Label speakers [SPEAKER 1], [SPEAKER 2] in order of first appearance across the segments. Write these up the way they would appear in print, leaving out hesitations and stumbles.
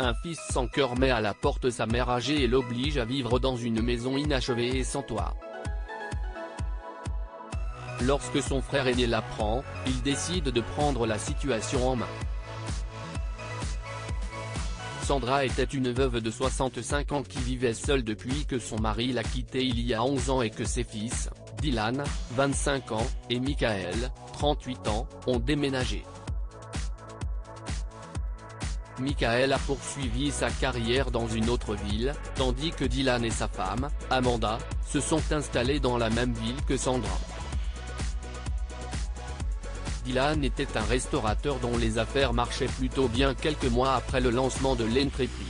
[SPEAKER 1] Un fils sans cœur met à la porte sa mère âgée et l'oblige à vivre dans une maison inachevée et sans toit. Lorsque son frère aîné l'apprend, il décide de prendre la situation en main. Sandra était une veuve de 65 ans qui vivait seule depuis que son mari l'a quittée il y a 11 ans et que ses fils, Dylan, 25 ans, et Michael, 38 ans, ont déménagé. Michael a poursuivi sa carrière dans une autre ville, tandis que Dylan et sa femme, Amanda, se sont installés dans la même ville que Sandra. Dylan était un restaurateur dont les affaires marchaient plutôt bien quelques mois après le lancement de l'entreprise.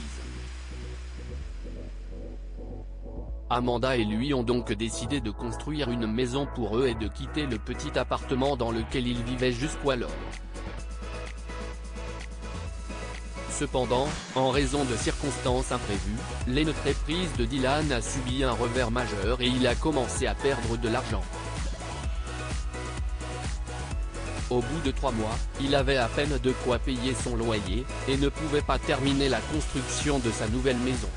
[SPEAKER 1] Amanda et lui ont donc décidé de construire une maison pour eux et de quitter le petit appartement dans lequel ils vivaient jusqu'alors. Cependant, en raison de circonstances imprévues, l'entreprise de Dylan a subi un revers majeur et il a commencé à perdre de l'argent. Au bout de 3 mois, il avait à peine de quoi payer son loyer, et ne pouvait pas terminer la construction de sa nouvelle maison.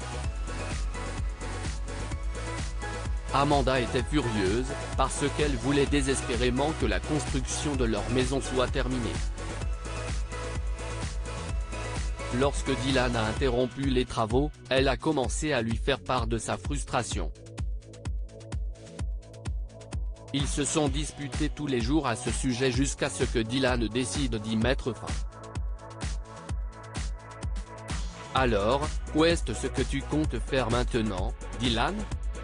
[SPEAKER 1] Amanda était furieuse, parce qu'elle voulait désespérément que la construction de leur maison soit terminée. Lorsque Dylan a interrompu les travaux, elle a commencé à lui faire part de sa frustration. Ils se sont disputés tous les jours à ce sujet jusqu'à ce que Dylan décide d'y mettre fin. Alors, qu'est-ce que tu comptes faire maintenant, Dylan?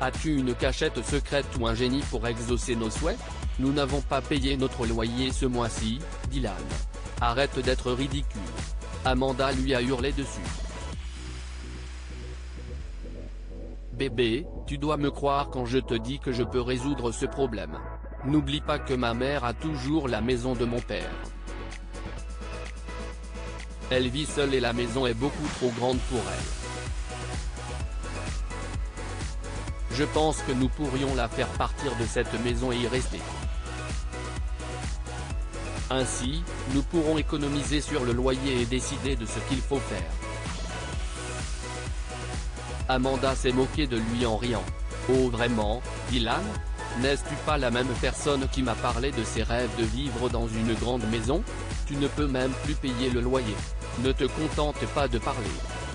[SPEAKER 1] As-tu une cachette secrète ou un génie pour exaucer nos souhaits? Nous n'avons pas payé notre loyer ce mois-ci, Dylan. Arrête d'être ridicule. Amanda lui a hurlé dessus. Bébé, tu dois me croire quand je te dis que je peux résoudre ce problème. N'oublie pas que ma mère a toujours la maison de mon père. Elle vit seule et la maison est beaucoup trop grande pour elle. Je pense que nous pourrions la faire partir de cette maison et y rester. Ainsi, nous pourrons économiser sur le loyer et décider de ce qu'il faut faire. Amanda s'est moquée de lui en riant. Oh vraiment, Dylan? N'es-tu pas la même personne qui m'a parlé de ses rêves de vivre dans une grande maison? Tu ne peux même plus payer le loyer. Ne te contente pas de parler.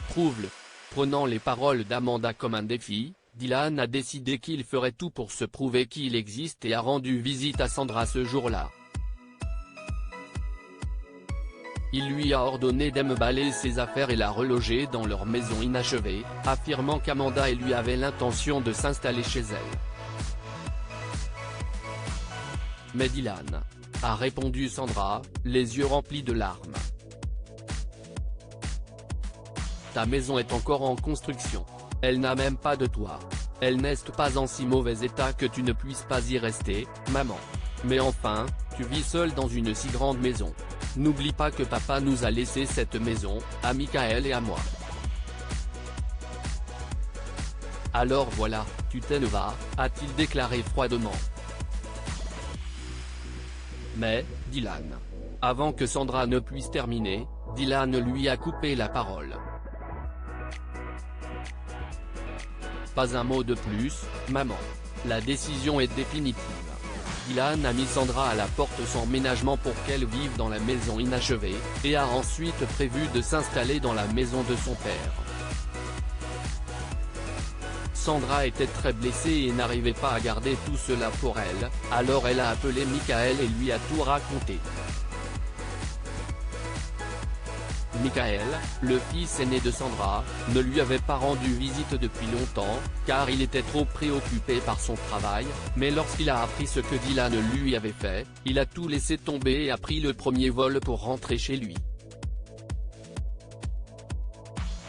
[SPEAKER 1] Prouve-le. Prenant les paroles d'Amanda comme un défi, Dylan a décidé qu'il ferait tout pour se prouver qu'il existe et a rendu visite à Sandra ce jour-là. Il lui a ordonné d'emballer ses affaires et la reloger dans leur maison inachevée, affirmant qu'Amanda et lui avaient l'intention de s'installer chez elle. Mais Dylan, a répondu Sandra, les yeux remplis de larmes. Ta maison est encore en construction. Elle n'a même pas de toit. Elle n'est pas en si mauvais état que tu ne puisses pas y rester, maman. Mais enfin, tu vis seule dans une si grande maison. N'oublie pas que papa nous a laissé cette maison, à Michael et à moi. Alors voilà, tu t'en vas, a-t-il déclaré froidement. Mais, Dylan. Avant que Sandra ne puisse terminer, Dylan lui a coupé la parole. Pas un mot de plus, maman. La décision est définitive. Dylan a mis Sandra à la porte sans ménagement pour qu'elle vive dans la maison inachevée, et a ensuite prévu de s'installer dans la maison de son père. Sandra était très blessée et n'arrivait pas à garder tout cela pour elle, alors elle a appelé Michael et lui a tout raconté. Michael, le fils aîné de Sandra, ne lui avait pas rendu visite depuis longtemps, car il était trop préoccupé par son travail, mais lorsqu'il a appris ce que Dylan lui avait fait, il a tout laissé tomber et a pris le premier vol pour rentrer chez lui.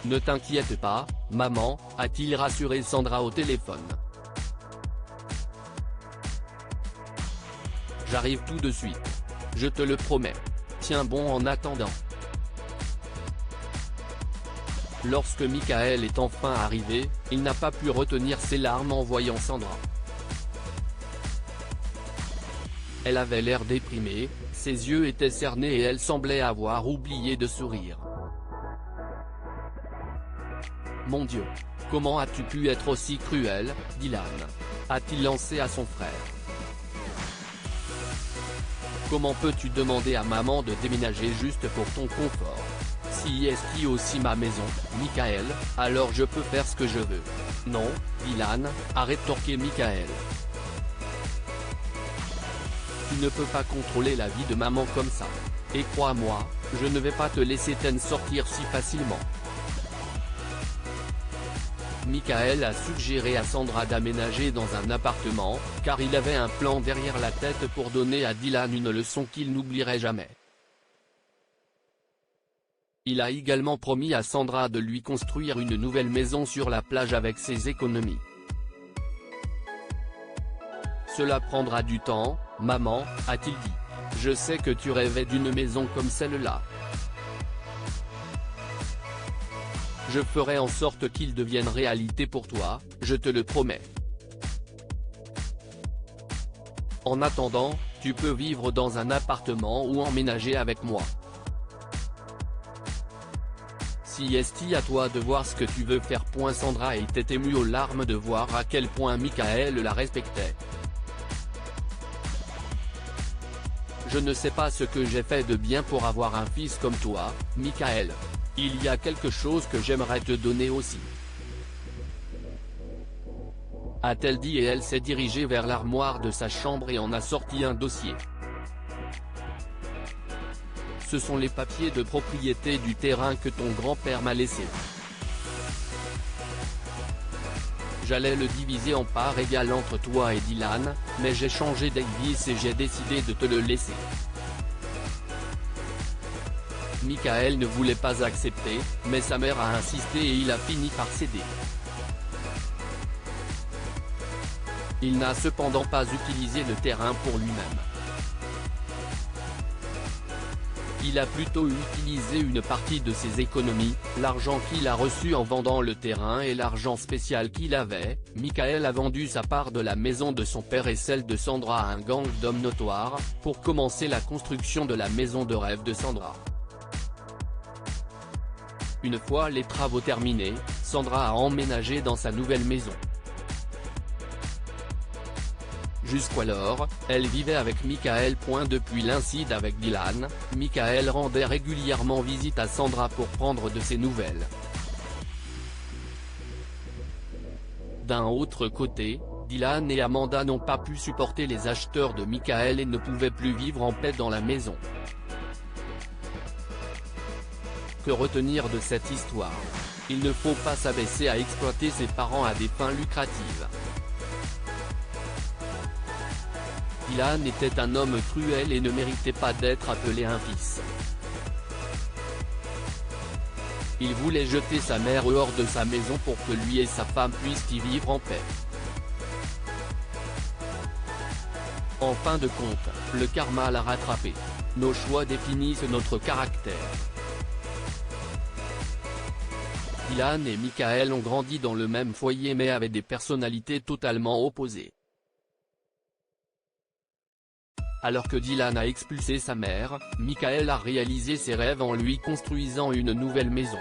[SPEAKER 1] Ne t'inquiète pas, maman, a-t-il rassuré Sandra au téléphone. J'arrive tout de suite. Je te le promets. Tiens bon en attendant. Lorsque Michael est enfin arrivé, il n'a pas pu retenir ses larmes en voyant Sandra. Elle avait l'air déprimée, ses yeux étaient cernés et elle semblait avoir oublié de sourire. Mon Dieu. Comment as-tu pu être aussi cruel, Dylan ? A-t-il lancé à son frère. Comment peux-tu demander à maman de déménager juste pour ton confort ? Si est aussi ma maison, Michael, alors je peux faire ce que je veux. Non, Dylan, a rétorqué Michael. Tu ne peux pas contrôler la vie de maman comme ça. Et crois-moi, je ne vais pas te laisser t'en sortir si facilement. Michael a suggéré à Sandra d'aménager dans un appartement, car il avait un plan derrière la tête pour donner à Dylan une leçon qu'il n'oublierait jamais. Il a également promis à Sandra de lui construire une nouvelle maison sur la plage avec ses économies. Cela prendra du temps, maman, a-t-il dit. Je sais que tu rêvais d'une maison comme celle-là. Je ferai en sorte qu'il devienne réalité pour toi, je te le promets. En attendant, tu peux vivre dans un appartement ou emménager avec moi. Si est à toi de voir ce que tu veux faire. Sandra était émue aux larmes de voir à quel point Michael la respectait. Je ne sais pas ce que j'ai fait de bien pour avoir un fils comme toi, Michael. Il y a quelque chose que j'aimerais te donner aussi. A-t-elle dit et elle s'est dirigée vers l'armoire de sa chambre et en a sorti un dossier. Ce sont les papiers de propriété du terrain que ton grand-père m'a laissé. J'allais le diviser en parts égales entre toi et Dylan, mais j'ai changé d'avis et j'ai décidé de te le laisser. Michael ne voulait pas accepter, mais sa mère a insisté et il a fini par céder. Il n'a cependant pas utilisé le terrain pour lui-même. Il a plutôt utilisé une partie de ses économies, l'argent qu'il a reçu en vendant le terrain et l'argent spécial qu'il avait. Michael a vendu sa part de la maison de son père et celle de Sandra à un gang d'hommes notoires, pour commencer la construction de la maison de rêve de Sandra. Une fois les travaux terminés, Sandra a emménagé dans sa nouvelle maison. Jusqu'alors, elle vivait avec Michael. Depuis l'incident avec Dylan, Michael rendait régulièrement visite à Sandra pour prendre de ses nouvelles. D'un autre côté, Dylan et Amanda n'ont pas pu supporter les acheteurs de Michael et ne pouvaient plus vivre en paix dans la maison. Que retenir de cette histoire? Il ne faut pas s'abaisser à exploiter ses parents à des fins lucratives. Dylan était un homme cruel et ne méritait pas d'être appelé un fils. Il voulait jeter sa mère hors de sa maison pour que lui et sa femme puissent y vivre en paix. En fin de compte, le karma l'a rattrapé. Nos choix définissent notre caractère. Dylan et Michael ont grandi dans le même foyer mais avaient des personnalités totalement opposées. Alors que Dylan a expulsé sa mère, Michael a réalisé ses rêves en lui construisant une nouvelle maison.